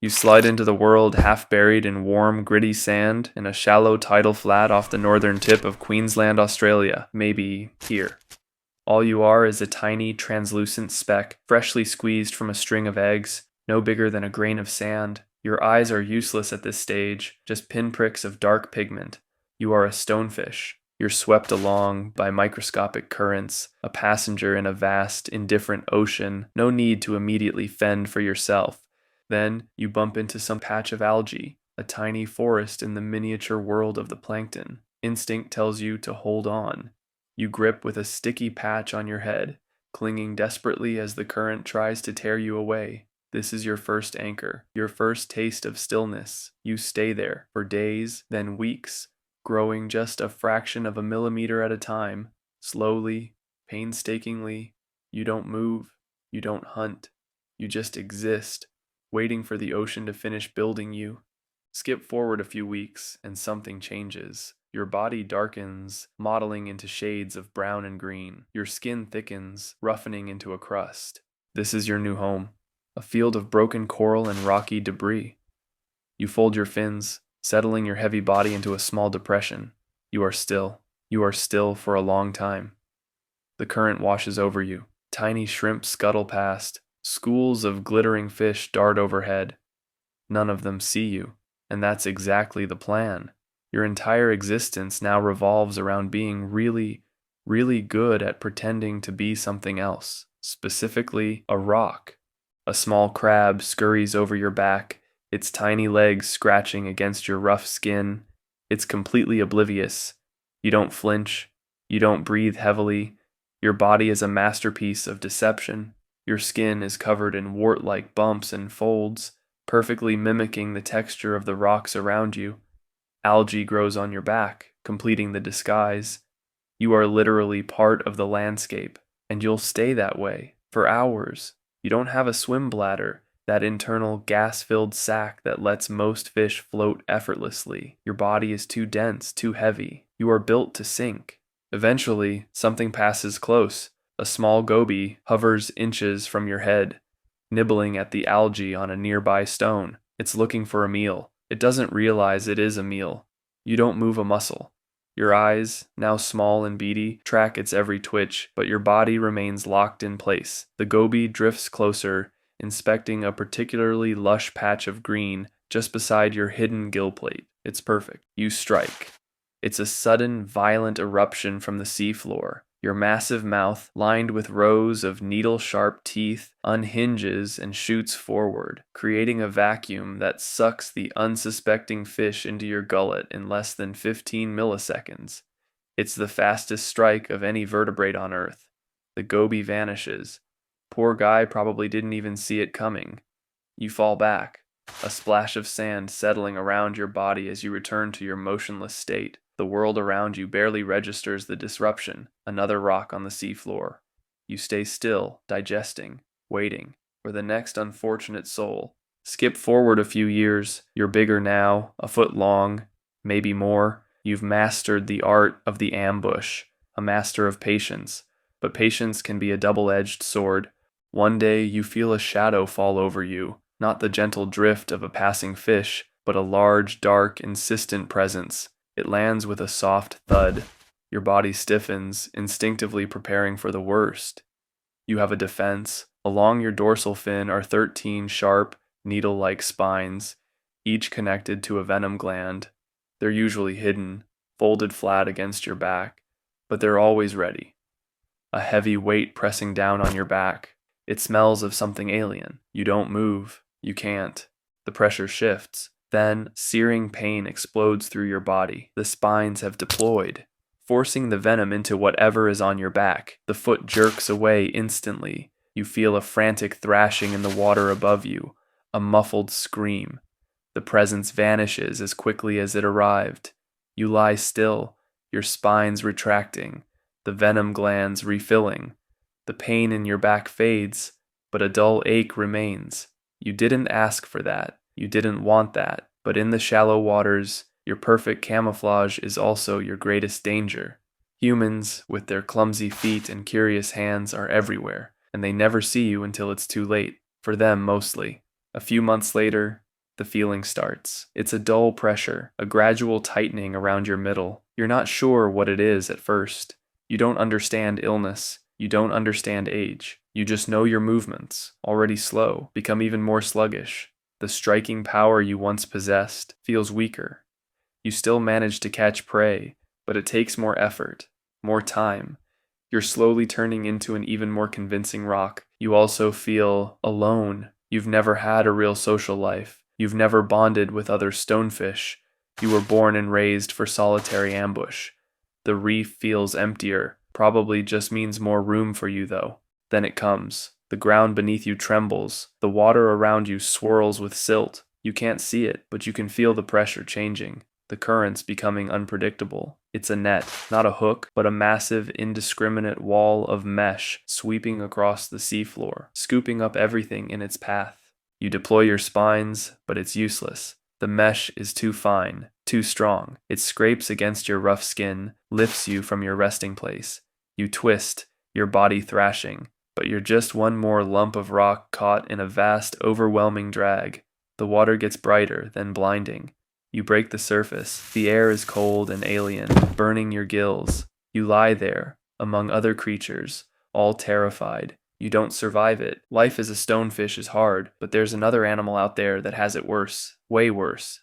You slide into the world half buried in warm, gritty sand in a shallow tidal flat off the northern tip of Queensland, Australia, maybe here. All you are is a tiny, translucent speck, freshly squeezed from a string of eggs, no bigger than a grain of sand. Your eyes are useless at this stage, just pinpricks of dark pigment. You are a stonefish. You're swept along by microscopic currents, a passenger in a vast, indifferent ocean, no need to immediately fend for yourself. Then you bump into some patch of algae, a tiny forest in the miniature world of the plankton. Instinct tells you to hold on. You grip with a sticky patch on your head, clinging desperately as the current tries to tear you away. This is your first anchor, your first taste of stillness. You stay there for days, then weeks, growing just a fraction of a millimeter at a time, slowly, painstakingly. You don't move, you don't hunt, you just exist, waiting for the ocean to finish building you. Skip forward a few weeks, and something changes. Your body darkens, mottling into shades of brown and green. Your skin thickens, roughening into a crust. This is your new home, a field of broken coral and rocky debris. You fold your fins, settling your heavy body into a small depression. You are still. You are still for a long time. The current washes over you. Tiny shrimp scuttle past. Schools of glittering fish dart overhead. None of them see you, and that's exactly the plan. Your entire existence now revolves around being really, really good at pretending to be something else, specifically a rock. A small crab scurries over your back, its tiny legs scratching against your rough skin. It's completely oblivious. You don't flinch. You don't breathe heavily. Your body is a masterpiece of deception. Your skin is covered in wart-like bumps and folds, perfectly mimicking the texture of the rocks around you. Algae grows on your back, completing the disguise. You are literally part of the landscape, and you'll stay that way for hours. You don't have a swim bladder, that internal gas-filled sac that lets most fish float effortlessly. Your body is too dense, too heavy. You are built to sink. Eventually, something passes close. A small goby hovers inches from your head, nibbling at the algae on a nearby stone. It's looking for a meal. It doesn't realize it is a meal. You don't move a muscle. Your eyes, now small and beady, track its every twitch, but your body remains locked in place. The goby drifts closer, inspecting a particularly lush patch of green just beside your hidden gill plate. It's perfect. You strike. It's a sudden, violent eruption from the seafloor. Your massive mouth, lined with rows of needle-sharp teeth, unhinges and shoots forward, creating a vacuum that sucks the unsuspecting fish into your gullet in less than 15 milliseconds. It's the fastest strike of any vertebrate on Earth. The goby vanishes. Poor guy probably didn't even see it coming. You fall back, a splash of sand settling around your body as you return to your motionless state. The world around you barely registers the disruption, another rock on the seafloor. You stay still, digesting, waiting for the next unfortunate soul. Skip forward a few years. You're bigger now, a foot long, maybe more. You've mastered the art of the ambush, a master of patience. But patience can be a double-edged sword. One day you feel a shadow fall over you, not the gentle drift of a passing fish, but a large, dark, insistent presence. It lands with a soft thud. Your body stiffens, instinctively preparing for the worst. You have a defense. Along your dorsal fin are 13 sharp, needle-like spines, each connected to a venom gland. They're usually hidden, folded flat against your back, but they're always ready. A heavy weight pressing down on your back. It smells of something alien. You don't move. You can't. The pressure shifts. Then, searing pain explodes through your body. The spines have deployed, forcing the venom into whatever is on your back. The foot jerks away instantly. You feel a frantic thrashing in the water above you, a muffled scream. The presence vanishes as quickly as it arrived. You lie still, your spines retracting, the venom glands refilling. The pain in your back fades, but a dull ache remains. You didn't ask for that. You didn't want that, but in the shallow waters, your perfect camouflage is also your greatest danger. Humans, with their clumsy feet and curious hands, are everywhere, and they never see you until it's too late, for them mostly. A few months later, the feeling starts. It's a dull pressure, a gradual tightening around your middle. You're not sure what it is at first. You don't understand illness. You don't understand age. You just know your movements, already slow, become even more sluggish. The striking power you once possessed feels weaker. You still manage to catch prey, but it takes more effort, more time. You're slowly turning into an even more convincing rock. You also feel alone. You've never had a real social life. You've never bonded with other stonefish. You were born and raised for solitary ambush. The reef feels emptier, probably just means more room for you though. Then it comes. The ground beneath you trembles. The water around you swirls with silt. You can't see it, but you can feel the pressure changing. The currents becoming unpredictable. It's a net, not a hook, but a massive, indiscriminate wall of mesh sweeping across the seafloor, scooping up everything in its path. You deploy your spines, but it's useless. The mesh is too fine, too strong. It scrapes against your rough skin, lifts you from your resting place. You twist, your body thrashing, but you're just one more lump of rock caught in a vast, overwhelming drag. The water gets brighter, then blinding. You break the surface. The air is cold and alien, burning your gills. You lie there, among other creatures, all terrified. You don't survive it. Life as a stonefish is hard, but there's another animal out there that has it worse, way worse.